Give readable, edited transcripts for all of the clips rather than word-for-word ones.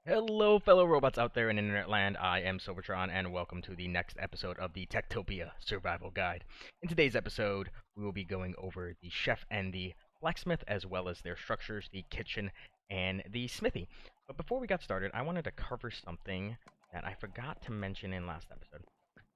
Hello, fellow robots out there in internet land. I am Silvertron, and welcome to the next episode of the TekTopia Survival Guide. In today's episode, we will be going over the chef and the blacksmith, as well as their structures, the kitchen, and the smithy. But before we got started, I wanted to cover something that I forgot to mention in last episode.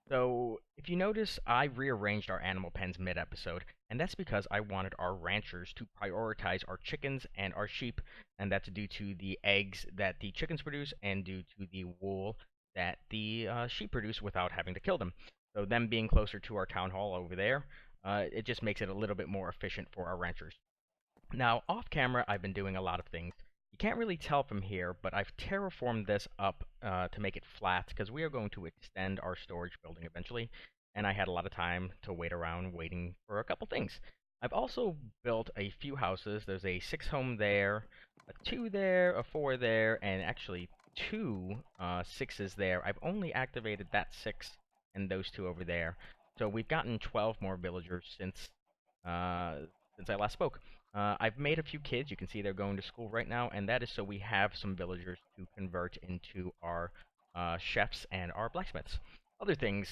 So, if you notice, I rearranged our animal pens mid-episode, and that's because I wanted our ranchers to prioritize our chickens and our sheep, and that's due to the eggs that the chickens produce and due to the wool that the sheep produce without having to kill them. So, them being closer to our town hall over there, it just makes it a little bit more efficient for our ranchers. Now, off camera, I've been doing a lot of things. You can't really tell from here, but I've terraformed this up to make it flat because we are going to extend our storage building eventually, and I had a lot of time to wait around waiting for a couple things. I've also built a few houses. There's a 6 home there, a 2 there, a 4 there, and actually two 6s there. I've only activated that 6 and those 2 over there. So we've gotten 12 more villagers uh, since I last spoke. I've made a few kids. You can see they're going to school right now, and that is so we have some villagers to convert into our chefs and our blacksmiths. Other things,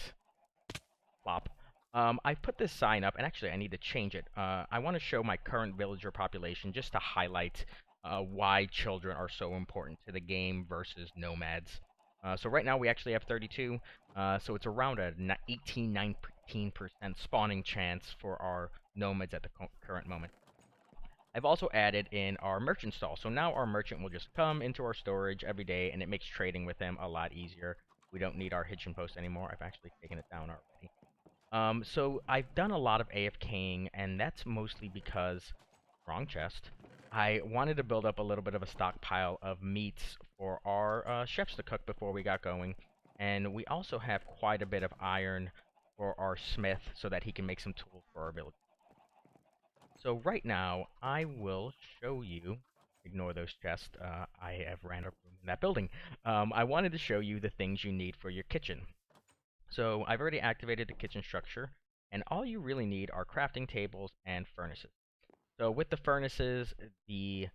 plop. I put this sign up, and actually I need to change it. I want to show my current villager population just to highlight why children are so important to the game versus nomads. So right now we actually have 32, so it's around a 19% spawning chance for our nomads at the current moment. I've also added in our merchant stall. So now our merchant will just come into our storage every day, and it makes trading with him a lot easier. We don't need our hitching post anymore. I've actually taken it down already. So I've done a lot of AFKing, and that's mostly because, wrong chest, I wanted to build up a little bit of a stockpile of meats for our chefs to cook before we got going. And we also have quite a bit of iron for our smith so that he can make some tools for our village. So right now, I will show you, ignore those chests, I have ran a room in that building. I wanted to show you the things you need for your kitchen. So I've already activated the kitchen structure, and all you really need are crafting tables and furnaces. So with the furnaces, the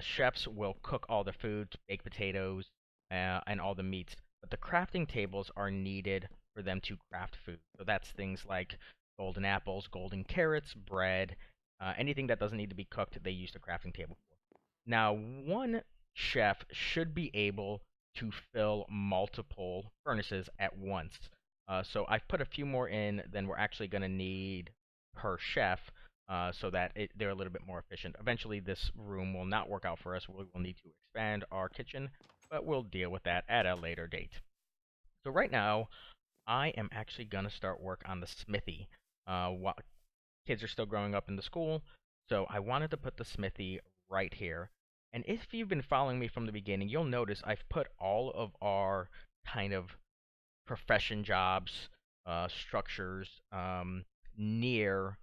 chefs will cook all the food, bake potatoes, and all the meats. But the crafting tables are needed for them to craft food. So that's things like golden apples, golden carrots, bread, anything that doesn't need to be cooked, they use the crafting table for. Now, one chef should be able to fill multiple furnaces at once. So I've put a few more in than we're actually going to need per chef, so that they're a little bit more efficient. Eventually, this room will not work out for us. We will need to expand our kitchen, but we'll deal with that at a later date. So right now, I am actually going to start work on the smithy. While kids are still growing up in the school, so I wanted to put the smithy right here. And if you've been following me from the beginning, you'll notice I've put all of our kind of profession jobs, structures, near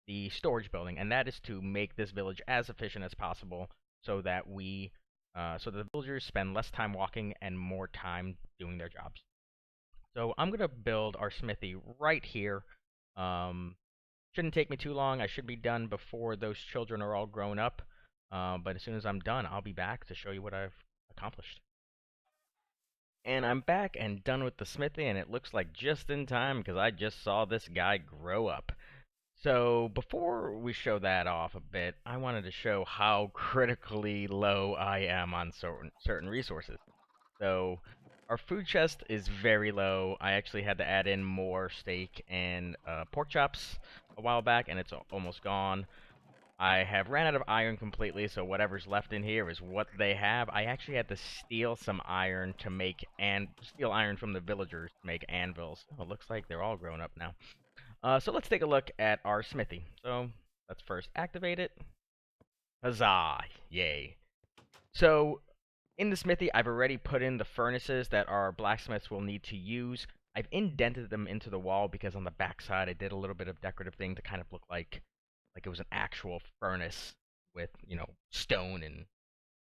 the storage building, and that is to make this village as efficient as possible, so that so the villagers spend less time walking and more time doing their jobs. So I'm gonna build our smithy right here. Um, shouldn't take me too long. I should be done before those children are all grown up. But as soon as I'm done, I'll be back to show you what I've accomplished. And I'm back and done with the smithy, and it looks like just in time because I just saw this guy grow up. So before we show that off a bit, I wanted to show how critically low I am on certain resources. So our food chest is very low. I actually had to add in more steak and pork chops a while back, and it's almost gone. I have ran out of iron completely, so whatever's left in here is what they have. I actually had to steal some iron to make steal iron from the villagers to make anvils. Oh, it looks like they're all grown up now. So let's take a look at our smithy. So let's first activate it. Huzzah! Yay! So in the smithy, I've already put in the furnaces that our blacksmiths will need to use. I've indented them into the wall because on the backside I did a little bit of decorative thing to kind of look like it was an actual furnace with, stone and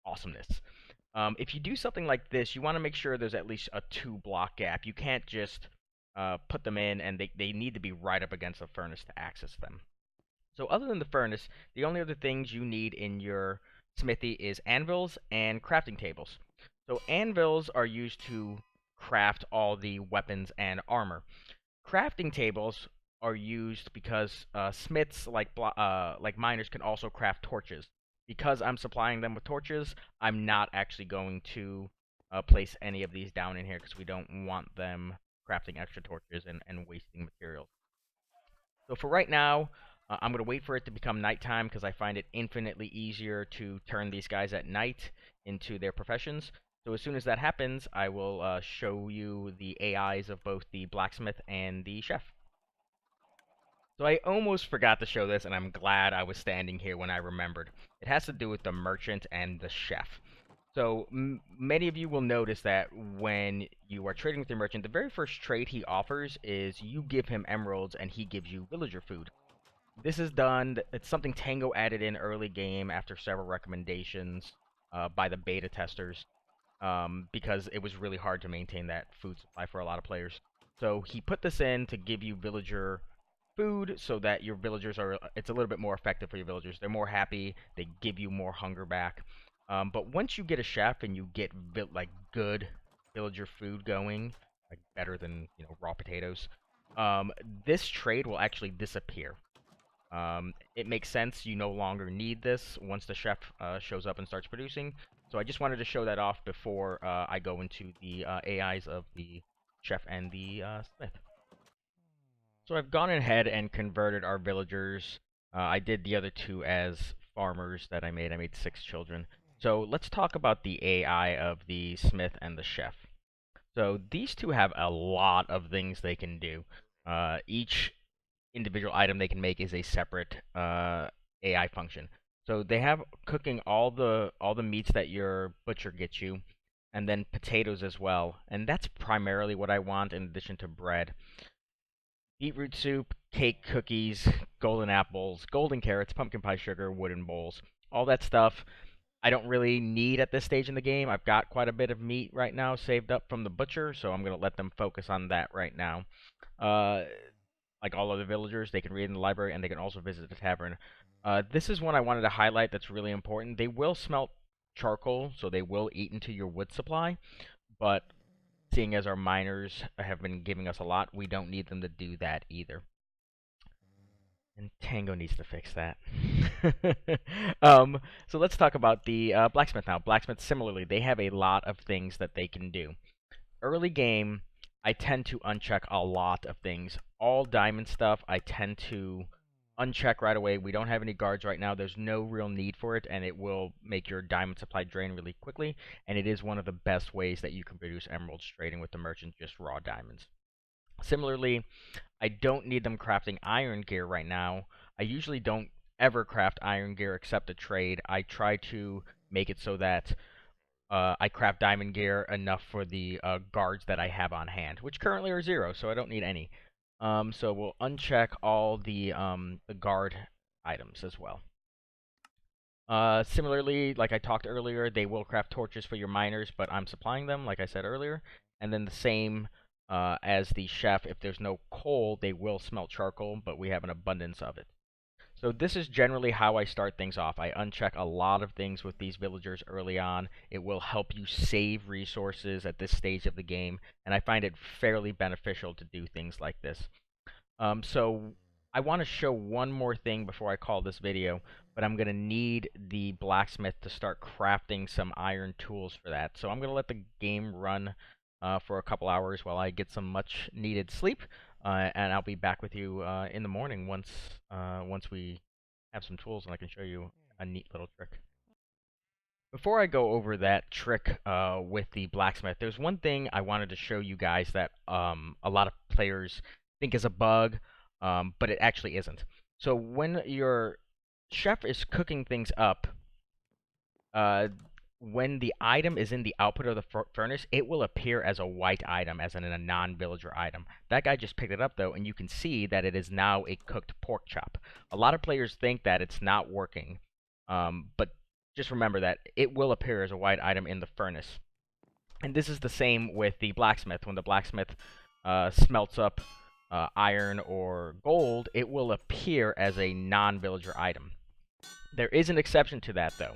awesomeness. If you do something like this, you want to make sure there's at least a 2 block gap. You can't just put them in, and they need to be right up against the furnace to access them. So other than the furnace, the only other things you need in your smithy is anvils and crafting tables. So anvils are used to craft all the weapons and armor. Crafting tables are used because smiths, like miners, can also craft torches. Because I'm supplying them with torches, I'm not actually going to place any of these down in here because we don't want them crafting extra torches and wasting materials. So for right now, I'm going to wait for it to become nighttime because I find it infinitely easier to turn these guys at night into their professions. So as soon as that happens, I will show you the AIs of both the blacksmith and the chef. So I almost forgot to show this, and I'm glad I was standing here when I remembered. It has to do with the merchant and the chef. So many of you will notice that when you are trading with your merchant, the very first trade he offers is you give him emeralds and he gives you villager food. This is done, it's something Tango added in early game after several recommendations by the beta testers, because it was really hard to maintain that food supply for a lot of players. So he put this in to give you villager food so that your villagers are, it's a little bit more effective for your villagers. They're more happy, they give you more hunger back. But once you get a chef and you get like good villager food going, like better than, you know, raw potatoes, this trade will actually disappear. It makes sense. You no longer need this once the chef shows up and starts producing. So I just wanted to show that off before I go into the AIs of the chef and the smith. So I've gone ahead and converted our villagers. I did the other two as farmers that I made. I made 6 children. So let's talk about the AI of the smith and the chef. So these two have a lot of things they can do. Each individual item they can make is a separate AI function. So they have cooking all the meats that your butcher gets you, and then potatoes as well. And that's primarily what I want in addition to bread. Beetroot soup, cake, cookies, golden apples, golden carrots, pumpkin pie sugar, wooden bowls. All that stuff I don't really need at this stage in the game. I've got quite a bit of meat right now saved up from the butcher, so I'm going to let them focus on that right now. Uh, like all other villagers, they can read in the library and they can also visit the tavern. This is one I wanted to highlight that's really important. They will smelt charcoal, so they will eat into your wood supply, but seeing as our miners have been giving us a lot, we don't need them to do that either. And Tango needs to fix that. So let's talk about the blacksmith now. Blacksmith, similarly, they have a lot of things that they can do. Early game, I tend to uncheck a lot of things. All diamond stuff, I tend to uncheck right away. We don't have any guards right now. There's no real need for it, and it will make your diamond supply drain really quickly. And it is one of the best ways that you can produce emeralds trading with the merchant, just raw diamonds. Similarly, I don't need them crafting iron gear right now. I usually don't ever craft iron gear except a trade. I try to make it so that I craft diamond gear enough for the guards that I have on hand, which currently are 0, so I don't need any. So we'll uncheck all the guard items as well. Similarly, like I talked earlier, they will craft torches for your miners, but I'm supplying them, like I said earlier. And then the same as the chef, if there's no coal, they will smelt charcoal, but we have an abundance of it. So this is generally how I start things off. I uncheck a lot of things with these villagers early on. It will help you save resources at this stage of the game, and I find it fairly beneficial to do things like this. So I want to show one more thing before I call this video, but I'm going to need the blacksmith to start crafting some iron tools for that. So I'm going to let the game run for a couple hours while I get some much needed sleep. And I'll be back with you in the morning once we have some tools and I can show you a neat little trick. Before I go over that trick with the blacksmith, there's one thing I wanted to show you guys that a lot of players think is a bug, but it actually isn't. So when your chef is cooking things up, when the item is in the output of the furnace, it will appear as a white item, as in a non-villager item. That guy just picked it up, though, and you can see that it is now a cooked pork chop. A lot of players think that it's not working, but just remember that it will appear as a white item in the furnace. And this is the same with the blacksmith. When the blacksmith smelts up iron or gold, it will appear as a non-villager item. There is an exception to that, though.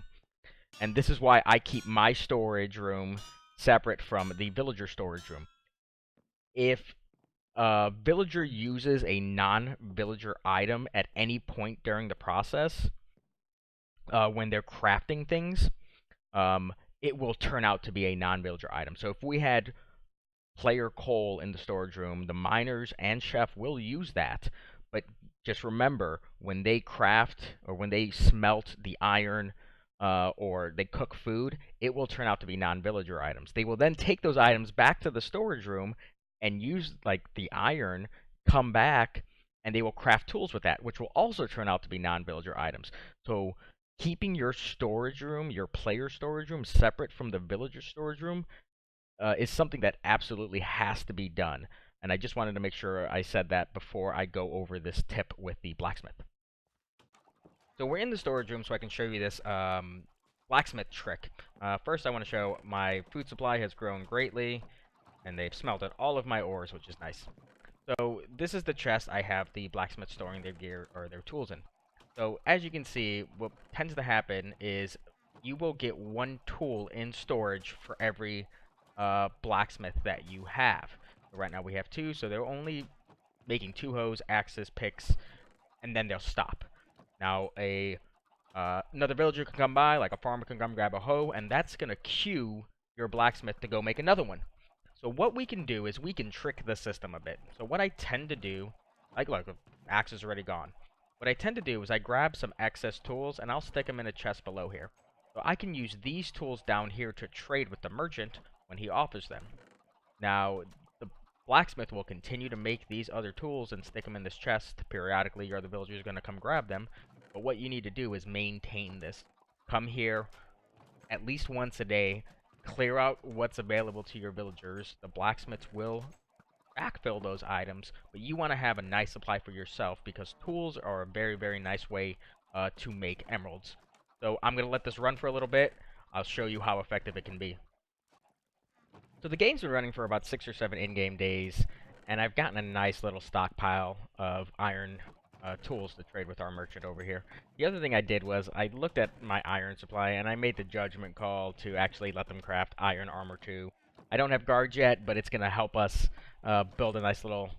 And this is why I keep my storage room separate from the villager storage room. If a villager uses a non-villager item at any point during the process, when they're crafting things, um, it will turn out to be a non-villager item. So if we had player coal in the storage room, the miners and chef will use that. But just remember, when they craft or when they smelt the iron or they cook food, it will turn out to be non-villager items. They will then take those items back to the storage room and use like the iron, come back, and they will craft tools with that, which will also turn out to be non-villager items. So keeping your storage room, your player storage room, separate from the villager storage room is something that absolutely has to be done. And I just wanted to make sure I said that before I go over this tip with the blacksmith. So we're in the storage room so I can show you this blacksmith trick. First I want to show my food supply has grown greatly, and they've smelted all of my ores, which is nice. So this is the chest I have the blacksmith storing their gear or their tools in. So as you can see, what tends to happen is you will get one tool in storage for every blacksmith that you have. So right now we have 2, so they're only making 2 hoes, axes, picks, and then they'll stop. Now another villager can come by, like a farmer can come grab a hoe, and that's gonna cue your blacksmith to go make another one. So what we can do is we can trick the system a bit. So what I tend to do, like look, axe is already gone. What I tend to do is I grab some excess tools and I'll stick them in a chest below here. So I can use these tools down here to trade with the merchant when he offers them. Now, the blacksmith will continue to make these other tools and stick them in this chest. Periodically, your other villagers are going to come grab them. But what you need to do is maintain this. Come here at least once a day, clear out what's available to your villagers. The blacksmiths will backfill those items, but you want to have a nice supply for yourself because tools are a very, very nice way to make emeralds. So I'm going to let this run for a little bit. I'll show you how effective it can be. So the game's been running for about 6 or 7 in-game days, and I've gotten a nice little stockpile of iron tools to trade with our merchant over here. The other thing I did was I looked at my iron supply, and I made the judgment call to actually let them craft iron armor too. I don't have guards yet, but it's going to help us build a nice little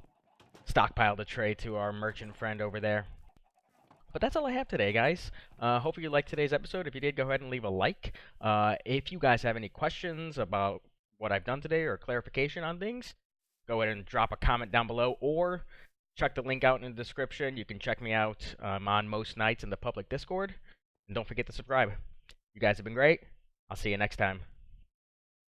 stockpile to trade to our merchant friend over there. But that's all I have today, guys. Hopefully you liked today's episode. If you did, go ahead and leave a like. If you guys have any questions about what I've done today or clarification on things, go ahead and drop a comment down below or check the link out in the description. You can check me out on most nights in the public Discord. And don't forget to subscribe. You guys have been great. I'll see you next time.